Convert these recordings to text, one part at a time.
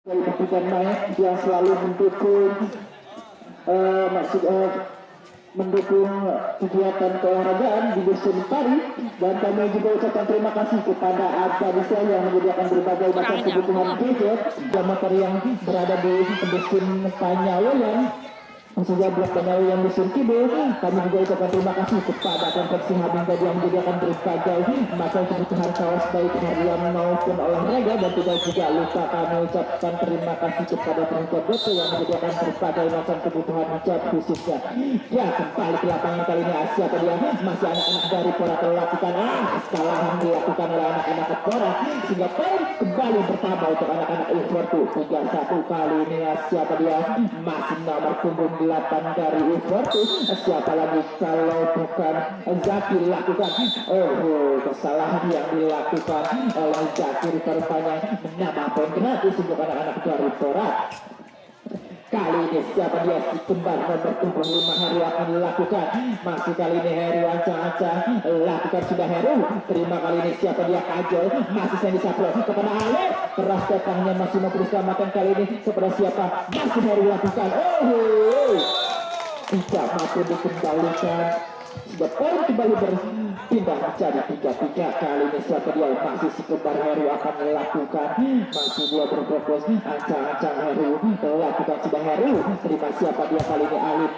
dari pemain yang selalu mendukung mendukung kegiatan keolahragaan di Dusun Pari, dan kami juga ucapkan terima kasih kepada Abah Bisa yang menyediakan berbagai macam kebutuhan gadget dan materi yang berada di Dusun Panyawayan, khususnya Blok Panyawayan Dusun Kidul. Kami juga ucapkan terima kasih kepada konveksi Habib tadi yang menyediakan berbagai macam kebutuhan kaos baik harian maupun olahraga, dan tidak juga lupa kami ucapkan terima kasih kepada Pemkot Depok yang menyediakan berbagai macam kebutuhan hijab khususnya. Ya, kembali ke lapangan kali ini Asia tadi masih anak-anak dari Pora melakukan kesalahan dilakukan oleh anak-anak Pora, sehingga kembali pertama untuk anak-anak U41 3-1. Kali ini Asia tadi masih nomor punggung 8 dari U41. Siapa lagi kalau bukan Zakir lakukan kesalahan yang dilakukan oleh Zakir terbanyak menambah poin gratis untuk anak-anak dari Pora. Kali ini siapa dia, si kembar nomor punggung 5 Heru akan dilakukan. Masih kali ini Heru ancang-ancang lakukan sudah Heru. Terima kali ini siapa dia, Kajol. Masih Sandy Sapro kepada Ale. Keras datangnya masih mau diselamatkan kali ini kepada siapa? Masih Heru lakukan. Tidak mampu dikembalikan. Sudah poin kembali berpindah menjadi 3-3. Kali ini siapa dia, masih si kembar Heru akan melakukan. Masih dia berfokus ancang-ancang Heru lakukan sudah Heru. Terima siapa dia kali ini, Alif.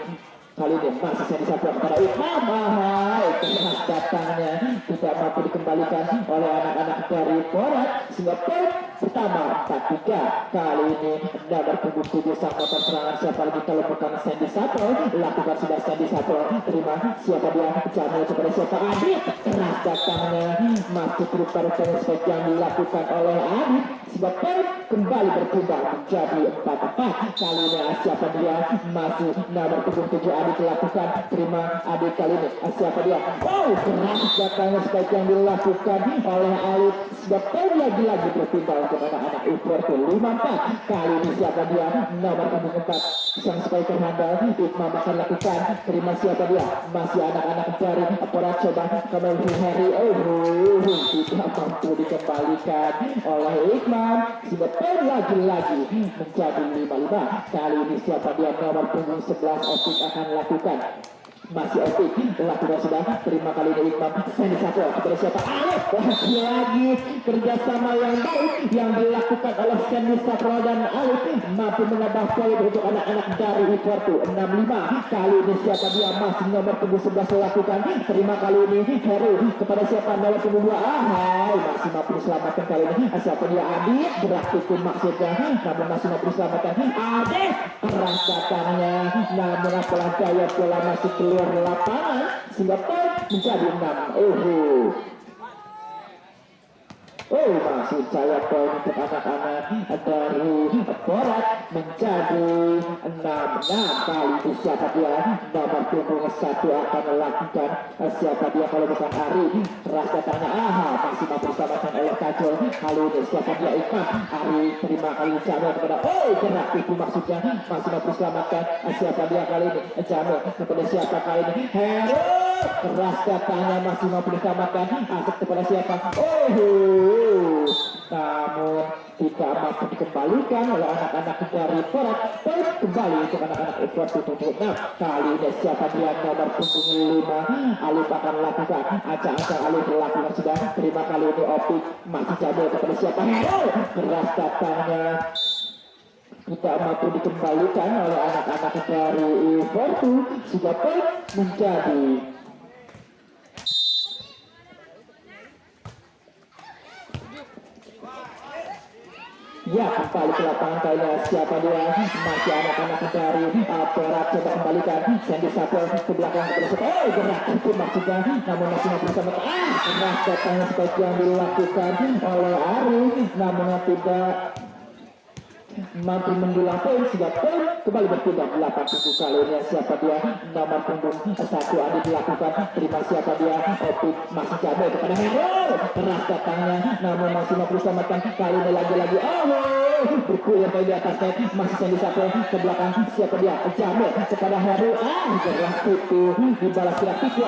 Kali ini masih saya disatukan kepada Ikmam. Keras datangnya tidak mampu dikembalikan oleh anak-anak dari Porat, sehingga poin pertama 4-3. Kali ini nomor punggung 7 sang motor serangan siapa lagi kalau bukan Sandy Sato. Lakukan sudah Sandy Sato. Terima siapa dia, Jamil kepada siapa, Adit. Keras datangnya masih berupa-rupanya seperti yang dilakukan oleh Adit, sehingga poin kembali berpindah menjadi 4-4. Kali ini siapa dia, masih nomor punggung 7 Adit lakukan. Terima Adit kali ini siapa dia, keras datangnya seperti yang dilakukan oleh Adit, sehingga poin lagi-lagi berpindah untuk anak-anak U41 5-4. Kali ini siapa dia, nomor punggung 4 sang striker handal Ikmam akan lakukan. Terima siapa dia, masih anak-anak dari Pora coba kembali Harry. Tidak mampu dikembalikan oleh Ikmam, sehingga poin lagi-lagi menjadi 5-5. Kali ini siapa dia, nomor punggung 11 Opik akan lakukan. Masih Opik lakukan sudah. Terima kali ini Ikmam Sandy Sato kepada siapa, Alif. Lagi kerjasama yang baik yang dilakukan oleh Sandy Sato dan Alif mampu menambah poin untuk anak-anak dari U41 6-5. Kali ini siapa dia, masih nomor punggung 11 lakukan. Terima kali ini Heru kepada siapa, nomor punggung 2 masih mampu diselamatkan. Kali ini siapa dia, Adit. Gerak tukun maksudnya, namun masih mampu diselamatkan. Adit keras datangnya, namun apalah daya bola masih keluar lapangan, sehingga poin menjadi 6. Masih jaya poin untuk anak-anak dari Porat menjadi 6-6. Kali ini siapa dia, nomor punggung 1 akan melakukan. Siapa dia kalau bukan Ari. Keras datangnya masih mampu diselamatkan oleh Kajol. Kali ini siapa dia, Ikmam. Ari terima kali ini Jamil kepada gerak itu maksudnya masih mampu diselamatkan. Siapa dia kali ini, Jamil kepada siapa kali ini, Heru. Keras datangnya masih mampu diselamatkan. Asik kepada siapa, namun tidak mampu dikembalikan oleh anak-anak dari Porat. Poin kembali untuk anak-anak U41 6. Kali ini siapa dia, nomor punggung 5 Alif akan lakukan. Acak-acak Alif lakukan sudah. Terima kali ini Opik masih Jamil kepada siapa, Heru. Keras datangnya tidak mampu dikembalikan oleh anak-anak dari U41, sehingga poin menjadi kembali ke lapangan kali ini siapa dia, masih anak-anak dari Porat coba kembalikan. Sandy Sato ke belakang kepada siapa, gerak itu maksudnya, namun masih mampu bersama. Keras datangnya seperti yang dilakukan oleh Ari, namun tidak mampu mendulang poin, sehingga poin kembali berpindah 8-7. Kali ini siapa dia, nomor punggung 1 Adit dilakukan. Terima siapa dia, Opik masih Jamil kepada Heru. Keras datangnya, namun masih mampu diselamatkan. Kali ini lagi-lagi bergulir di atas net, masih Sandy Sato ke belakang. Siapa dia, Jamil kepada Heru. Gerak itu dibalas gerak itu.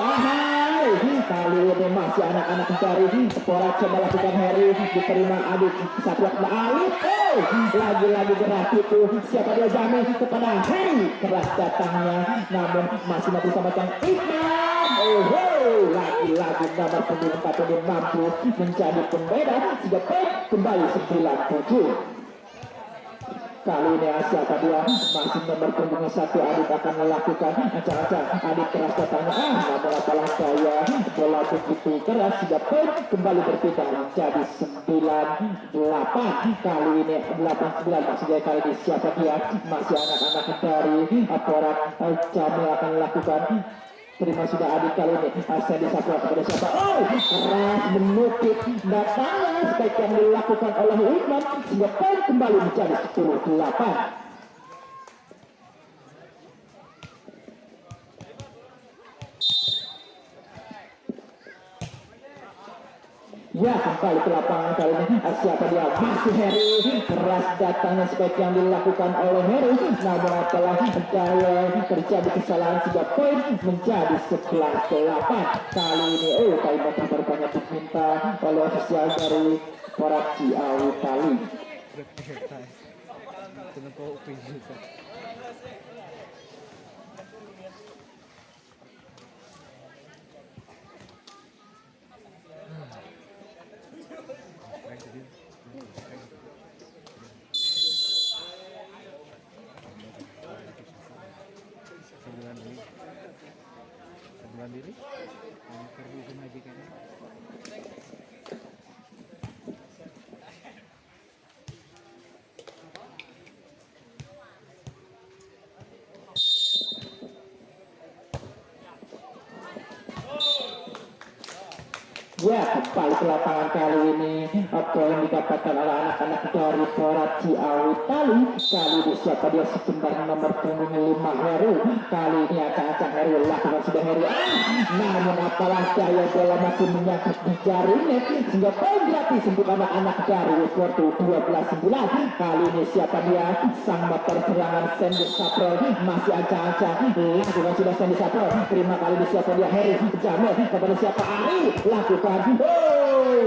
Kali ini masih anak-anak dari Pora coba lakukan Heru, diterima Adit. Satu Alif. Oh, lagi-lagi gerak itu. Siapa dia jamin kepada Heri. Keras datangnya, namun masih bersama Kang Iqbal. Oh, lagi-lagi nomor punggung 4 ini mampu menjadi pembeda. Sehingga kembali 97. Kali ini siapa dia masih nomor punggung 1. Adit akan melakukan acak-acak. Adit keras datangnya, namun apalah daya bola begitu keras sehingga kembali berpindah menjadi 98. Kali ini 89 maksudnya. Kali ini siapa dia masih anak-anak dari Porak Jamil akan melakukan. Terima sudah Adit kali ini. Saya disapa kepada siapa? Oh, keras menukik datangnya sebaik yang dilakukan oleh Hikmat sehingga kembali menjadi 10-8. Ya, kembali ke lapangan kali ini. Siapa dia? Masih Heri. Keras datangnya sebaik yang dilakukan oleh Heri. Namun telah daya terjadi kesalahan sehingga poin menjadi 11-8. Kali ini timeout terbanyak diminta oleh ofisial dari Porak Ciawi Tali. Diri perlu kemajikan. Ya, kembali ke lapangan kali ini. Apa yang didapatkan oleh anak-anak dari Porak Ciawi Tali. Kali ini siapa dia sekembar nomor punggung 5 Heru. Kali ini acak-acak Heru lakukan sudah Heru. Namun apalah daya bola masih menyangkut di jaringnya sehingga poin gratis untuk anak-anak dari Fortu 12-9. Kali ini siapa dia sang motor serangan Sandy Saprol masih acak-acak lakukan sudah Sandy Saprol. Terima kali ini siapa dia Heru Jamil kepada siapa Ari lakukan.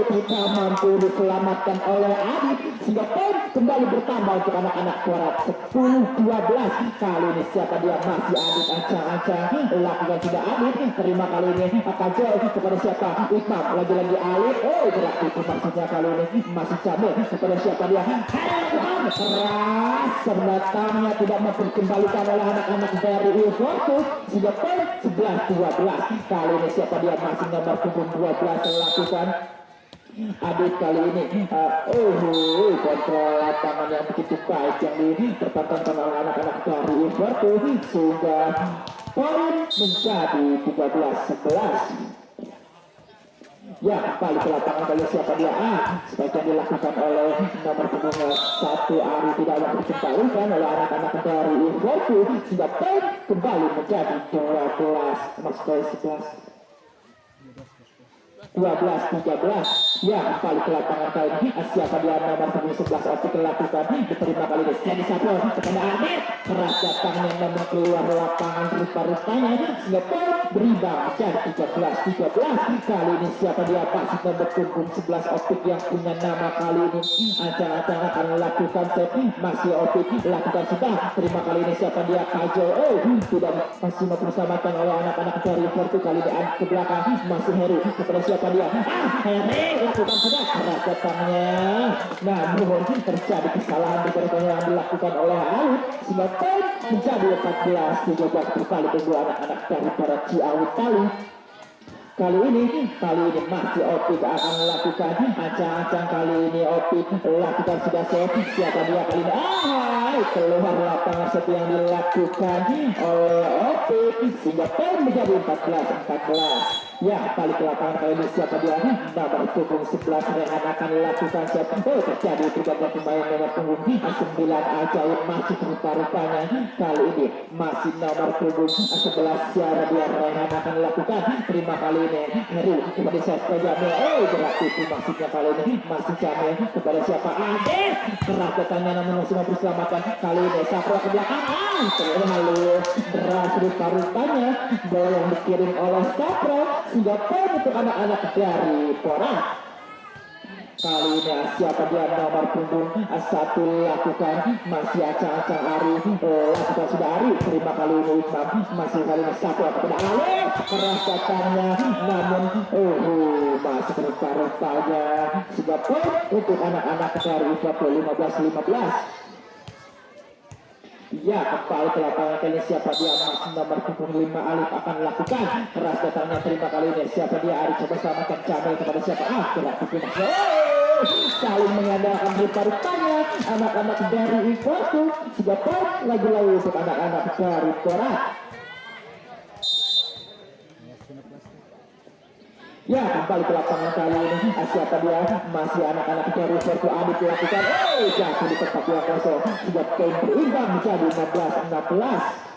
Kita mampu diselamatkan oleh Adit sehingga poin kembali bertambah untuk anak-anak Porak 10-12. Kali ini siapa dia masih Adit acak-acak lakukan sudah Adit. Terima kali ini akan jauh kepada siapa Iqbal lagi-lagi Alif. Gerak itu maksudnya kali ini masih Jamil kepada siapa dia keras sebenarnya tidak mampu dikembalikan oleh anak-anak dari Fortus sehingga poin 11-12. Kali ini siapa dia masih nomor punggung 12 lakukan Adit kali ini kontrol lapangan yang begitu baik yang diterapkan oleh anak-anak dari Fortus sehingga poin menjadi 13-11. Ya, kembali ke lapangan kali siapa dia sebaiknya dilakukan oleh nomor punggung 1 Ari tidak yang dikembalikan oleh anak-anak dari Fortus sehingga poin kembali menjadi 12 maksudnya 11 12-13. Ya, kembali ke lapangan kali ini siapa dia nomor punggung 11 Opik lakukan diterima kali ini Sandy Saprol kepada Adit. Keras datangnya namun keluar lapangan rupa-rupanya sehingga poin berimbang menjadi 13-13. Kali ini siapa dia pasti nomor punggung 11 Opik yang punya nama kali ini acak-acak akan melakukan set masih Opik lakukan sudah. Terima kali ini siapa dia Kajo tidak masih mempersamakan oleh anak-anak dari Fortu. Kali ini ke belakang masih Heru kepada siapa dia Heri lakukan sudah keras datangnya namun terjadi kesalahan yang dilakukan oleh Alif sehingga poin menjadi 14-13 kembali kedua anak-anak dari Porak Ciawi Tali. Kali ini masih Opik akan melakukan acak-acak. Kali ini Opik lakukan sudah set siapa dia kali ini keluar lapangan set yang dilakukan oleh Opik sehingga poin menjadi 14-14. Ya, balik ke lapangan kali ini siapa dia nomor punggung 11 Rehan akan lakukan set terjadi juga pemain nomor punggung 9 Ajaib masih rupa-rupanya. Kali ini masih nomor punggung 11 siapa dia Rehan akan lakukan. Terima kali ini Heru kepada siapa Jamil gerak itu maksudnya kali ini masih Jamil kepada siapa Adit. Keras datangnya namun masih mampu diselamatkan. Kali ini Saprol ke belakang terlalu beras rupa-rupanya bola yang dikirim oleh Saprol sehingga poin untuk anak-anak dari Porak. Kali ini siapa dia nomor punggung satu lakukan, masih acang-acang Ari, lakukan sudah Ari, terima kali ini Imam, masih kali ini satu tidak lalu keras datangnya, namun masih rupa-rupanya sudah poin untuk anak-anak dari Ivory 15-15. Ya, kembali ke lapangan kali ini siapa dia, masih nomor punggung 5 Alif akan lakukan keras datangnya, terima kali ini siapa dia, Ari coba selamatkan Camil kepada siapa, gerak punggung saling mengandalkan rupa-rupanya anak-anak dari Ivory sudah poin lagi-lagi untuk anak-anak dari Korat. Ya, kembali ke lapangan kali ini siapa dia, masih anak-anak dari Ivory Adit dilakukan, jatuh di tempat yang kosong, sudah poin berimbang menjadi 16-16.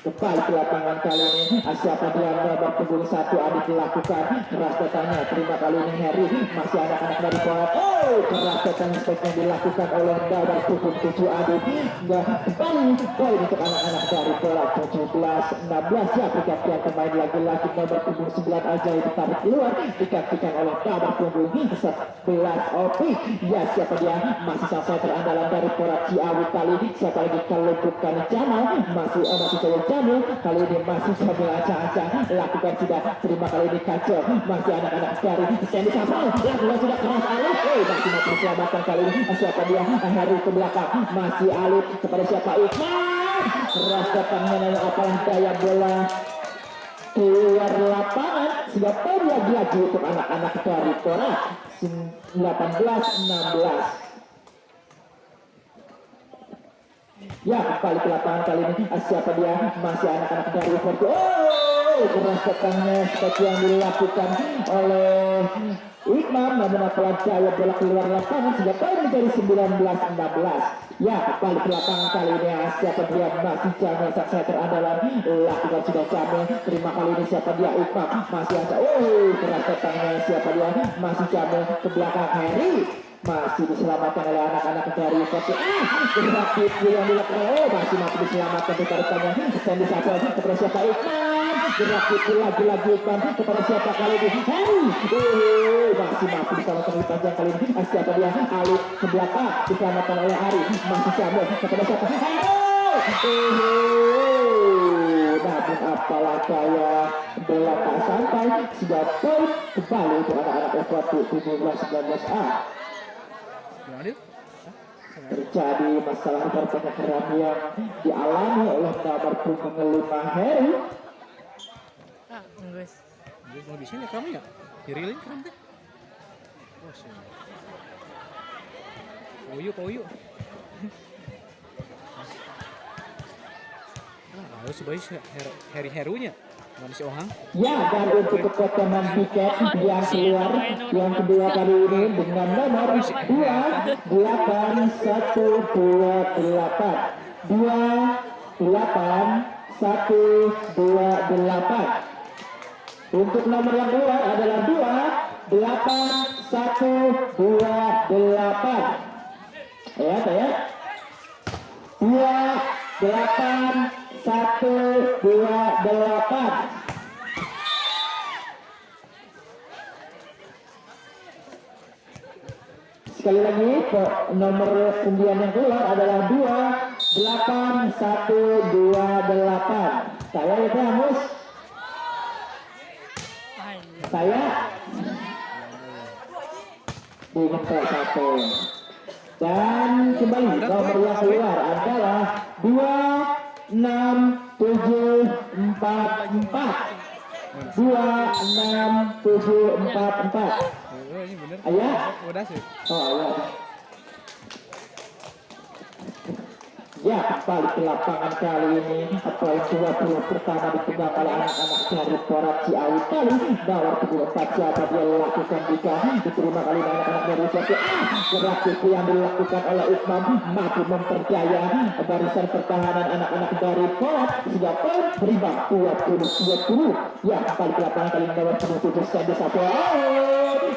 Kembali ke lapangan kali ini siapa dia, nomor punggung 1 Adit dilakukan keras datangnya, terima kali ini Harry, masih anak-anak dari Korat, keras datangnya sebaiknya dilakukan oleh nomor punggung 7 Adit. Kembali poin untuk anak-anak dari Korat 17-16. Ya, pergantian pemain lagi-lagi nomor punggung 9 Ajaib ditarik keluar, digantikan oleh nomor punggung 11 Opik. Ya, siapa dia, masih selesai terandalan dari Korat Ciawi kali, siapa lagi kalau bukan Jamal, masih Jamil, kali ini masih sambil acang-acang lakukan sudah, terima kali ini kacau, masih anak-anak dari Sandy Sapal, lakukan sudah keras Alif, masih mau diselamatkan kali ini siapa dia, Harry ke belakang, masih Alif kepada siapa, Iqbal, keras datangnya, apalah daya bola keluar lapangan, sehingga poin lagi-lagi untuk anak-anak dari Korat 18-16. Ya, kembali ke lapangan kali ini siapa dia, masih anak-anak dari Ivory, keras datangnya seperti yang dilakukan oleh Imam, namun apalah daya bola keluar lapangan sehingga poin menjadi 19-16. Ya, kembali ke lapangan kali ini siapa dia, masih Jamil sang striker andalan, lakukan sudah Jamil, terima kali ini siapa dia, Imam, masih ada, keras datangnya siapa dia, masih Jamil ke belakang Harry, masih diselamatkan oleh anak-anak dari Ivory. Gerak itu yang dilakukan, masih mampu diselamatkan depan-depannya Sandy Sapel kepada siapa, Ikman, gerak itu lagi-lagi Ikman kepada siapa kali ini, Harry, masih mampu diselamatkan di panjang kali ini siapa dia, Alif ke belakang diselamatkan oleh Ari, masih Jamil kepada siapa, namun apalah daya bola tak sampai, sudah poin kembali untuk anak-anak Ivory 17-19. Terjadi masalah banyak keram yang dialami oleh nomor punggung 5 Harry. Guys mau di sini keram ya? Dirilin keram teh. Pauyu. Harus sebaik Harry-Herunya. Si Ohang. Ya, dan untuk kepotongan tiket yang keluar yang kedua kali ini dengan nomor 28128 Untuk nomor yang keluar adalah 28128. Ya, saya 28128. Sekali lagi, nomor undian yang keluar adalah 28128. Saya itu Mus. Saya dengan satu. Dan kembali nomor yang keluar adalah 26744. 26744. Ini bener. Ayah. Udah sih. Ya. Ya, kembali ke lapangan kali ini poin 20 pertama dipegang oleh anak-anak dari Korat Ciawi kali. Nomor 24 siapa dia lakukan jika diterima kali anak-anak dari Ivory. Gerak itu yang dilakukan oleh Imam mampu memperdaya barisan pertahanan anak-anak dari Korat sehingga poin berimbang 20-20. Ya, kembali ke lapangan kali ini nomor 27 Sandy Sapel.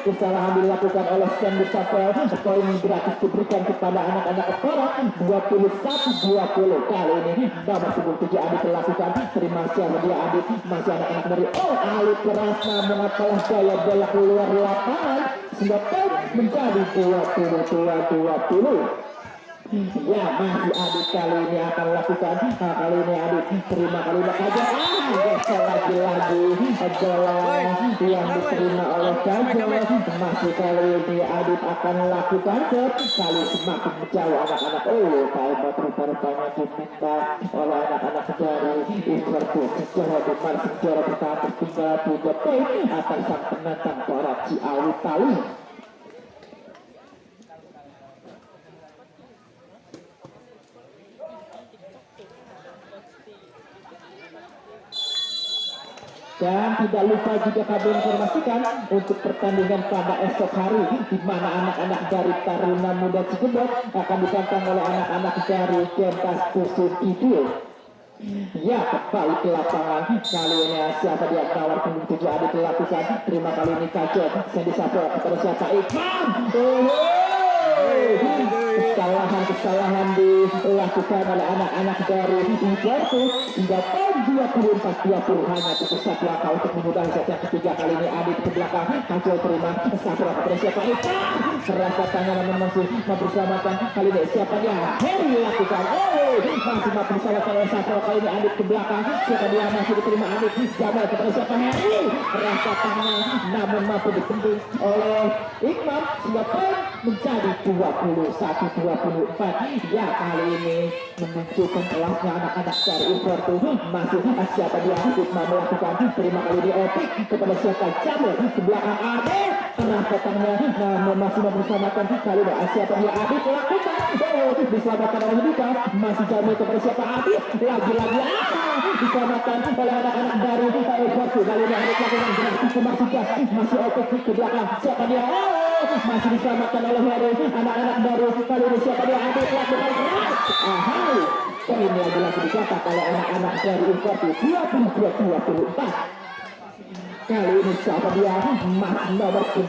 Kesalahan dilakukan oleh Sandy Sapel. Poin gratis diberikan kepada anak-anak Kepala 21-20. Kali ini nomor 7 Adit melakukan. Terima siapa dia Adit. Masih anak-anak dari Alif keras namun apalah gaya bola keluar lapangan sehingga poin menjadi 22-20. Ya masih Adit kali ini akan lakukan. Kali ini Adit terima kali ini aja lagi-lagi bola yang diterima oleh Kajol. Masih kali ini Adit akan lakukan kali semakin menjauh anak-anak. Timeout rupanya diminta oleh anak-anak dari Liverpool. Sejarah Demar sejarah pertahanan tertinggal 3 poin akan sang penantang para Ciawi Tali. Dan tidak lupa juga kami informasikan untuk pertandingan pada esok hari di mana anak-anak dari Taruna Muda Cikebot akan ditantang oleh anak-anak dari Gentas Kusut Kidul. Ya kembali ke lapangan kali ini siapa dia tawar 7 Adit dilakukan. Terima kali ini Kacau Sandy Sapel kepada siapa Ikman. Kesalahan dilakukan oleh anak-anak dari Liverpool hingga poin 24-20 hanya cukup satu langkah untuk memudahkan set yang ketiga. Kali ini Adit ke belakang Kacau terima Sapel kepada siapa Ikman. Serasa tanya namun masih memperselamatkan. Kali ini siapa dia Harry lakukan. Masih memperselamatkan oleh Sapel. Kali ini Adit ke belakang siapa dia masih diterima Adit. Jamal kepada siapa Harry. Serasa tanya namun mampu ditembus oleh Ikman sehingga poin menjadi 21-24. Ya kali ini menunjukkan kelasnya anak-anak dari Liverpool. Masih siapa dia Ikman melakukan. Terima kali ini Opik kepada siapa Jamal ke belakang Adit. Datangnya namun masih memperselamatkan. Kali ini siapa dia Adit lakukan. Diselamatkan oleh Dika. Masih Jamal kepada siapa Adit. Lagi-lagi diselamatkan oleh anak-anak dari Liverpool. Kali ini Adit lakukan masih Opik ke belakang siapa dia masih diselamatkan oleh Harry. Anak-anak baru kali ini siapa dia Adit lakukan keras. Poin lagi-lagi dicatat oleh anak-anak dari Liverpool 22-24. Kali ini siapa dia masih nomor 4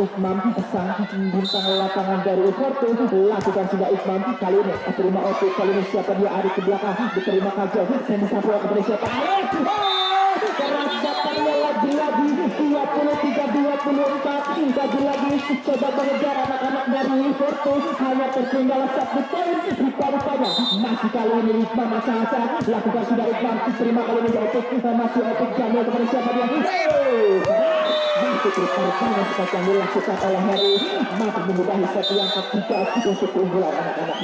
Ikman sang bintang lapangan dari Liverpool lakukan sudah Ikman. Kali ini terima Opik. Kali ini siapa dia Adit ke belakang diterima Kajol Sandy Sapel kepada siapa Adit. Keras datangnya lagi-lagi 23-24. Lagi-lagi coba mengejar anak-anak dari Liverpool hanya tertinggal 1 poin. Rupanya masih kali ini Ikman macam-macam lakukan sudah Ikman. Terima kali ini Opik masih Opik Jamil kepada siapa dia masih rupanya seperti yang dilakukan oleh Harry mampu memudahi set yang ketiga untuk keunggulan anak-anak